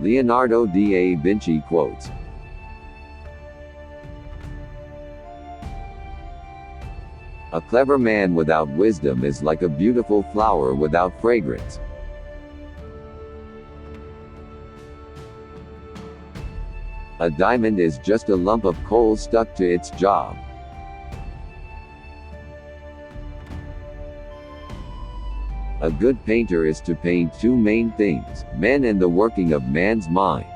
Leonardo da Vinci quotes. A clever man without wisdom is like a beautiful flower without fragrance. A diamond is just a lump of coal stuck to its job. A good painter is to paint two main things, men and the working of man's mind.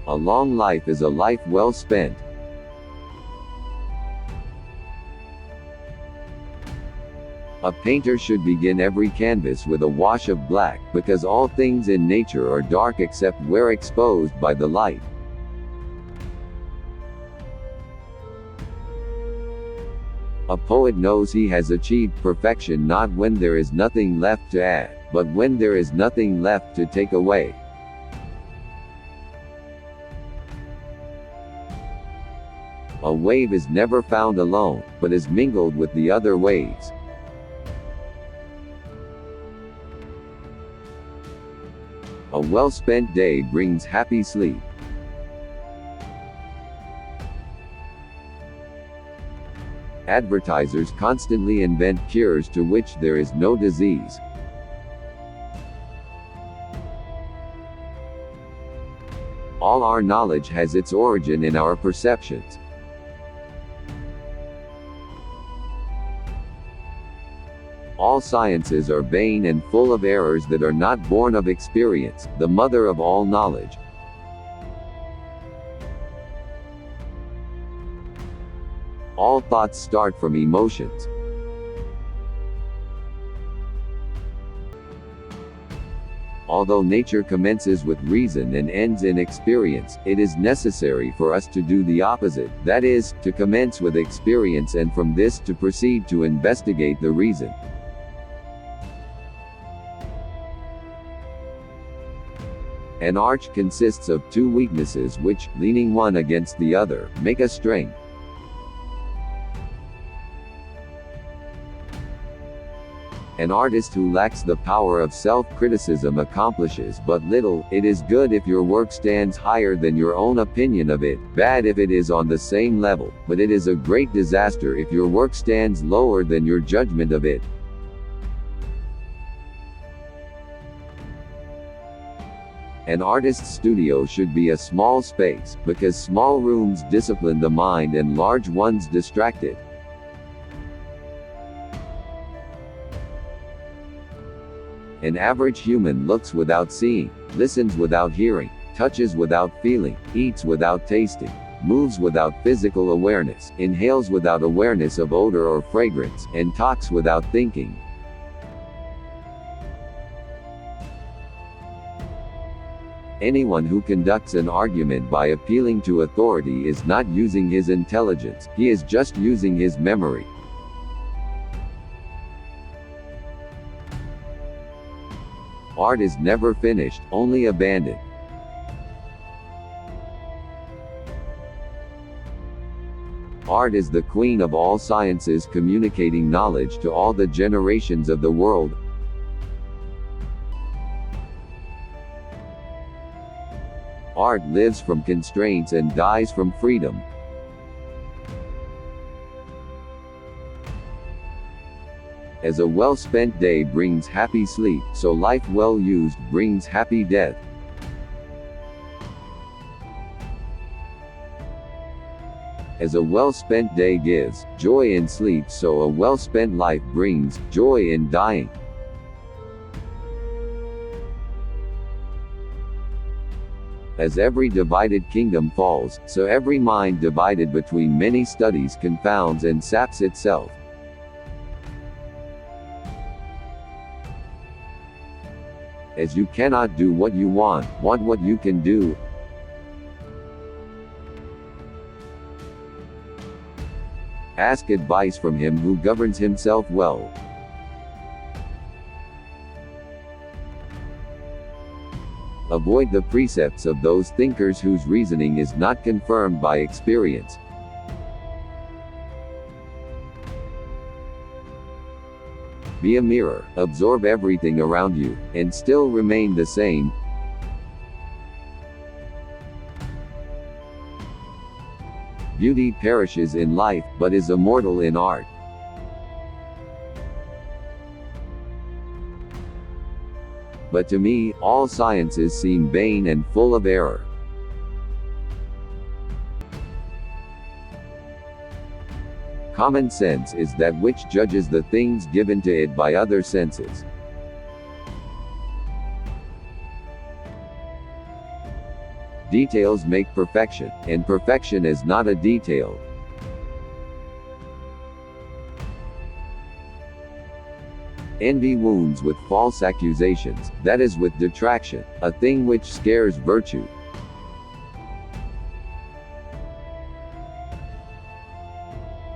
A long life is a life well spent. A painter should begin every canvas with a wash of black, because all things in nature are dark except where exposed by the light. A poet knows he has achieved perfection not when there is nothing left to add, but when there is nothing left to take away. A wave is never found alone, but is mingled with the other waves. A well-spent day brings happy sleep. Advertisers constantly invent cures to which there is no disease. All our knowledge has its origin in our perceptions. All sciences are vain and full of errors that are not born of experience, the mother of all knowledge. All thoughts start from emotions. Although nature commences with reason and ends in experience, it is necessary for us to do the opposite, that is, to commence with experience and from this to proceed to investigate the reason. An arch consists of two weaknesses which, leaning one against the other, make a strength. An artist who lacks the power of self-criticism accomplishes but little. It is good if your work stands higher than your own opinion of it, bad if it is on the same level, but it is a great disaster if your work stands lower than your judgment of it. An artist's studio should be a small space, because small rooms discipline the mind and large ones distract it. An average human looks without seeing, listens without hearing, touches without feeling, eats without tasting, moves without physical awareness, inhales without awareness of odor or fragrance, and talks without thinking. Anyone who conducts an argument by appealing to authority is not using his intelligence, he is just using his memory. Art is never finished, only abandoned. Art is the queen of all sciences, communicating knowledge to all the generations of the world. Art lives from constraints and dies from freedom. As a well-spent day brings happy sleep, so life well used brings happy death. As a well-spent day gives joy in sleep, so a well-spent life brings joy in dying. As every divided kingdom falls, so every mind divided between many studies confounds and saps itself. As you cannot do what you want what you can do. Ask advice from him who governs himself well. Avoid the precepts of those thinkers whose reasoning is not confirmed by experience. Be a mirror, absorb everything around you, and still remain the same. Beauty perishes in life, but is immortal in art. But to me, all sciences seem vain and full of error. Common sense is that which judges the things given to it by other senses. Details make perfection, and perfection is not a detail. Envy wounds with false accusations, that is with detraction, a thing which scares virtue.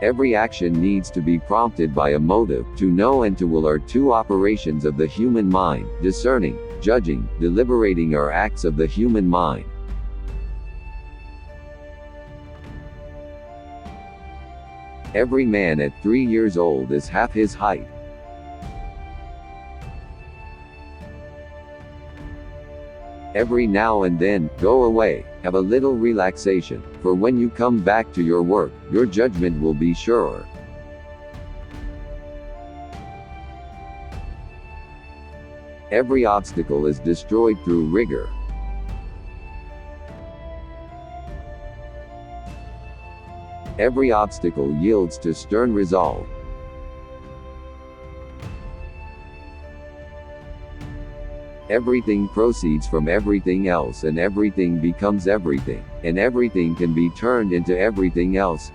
Every action needs to be prompted by a motive. To know and to will are two operations of the human mind. Discerning, judging, deliberating are acts of the human mind. Every man at 3 years old is half his height. Every now and then, go away, have a little relaxation, for when you come back to your work, your judgment will be surer. Every obstacle is destroyed through rigor. Every obstacle yields to stern resolve. Everything proceeds from everything else, and everything becomes everything, and everything can be turned into everything else.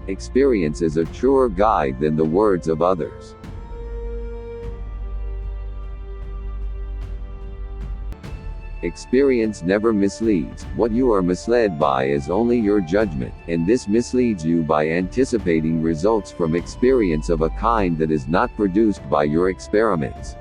Experience is a truer guide than the words of others. Experience never misleads. What you are misled by is only your judgment, and this misleads you by anticipating results from experience of a kind that is not produced by your experiments.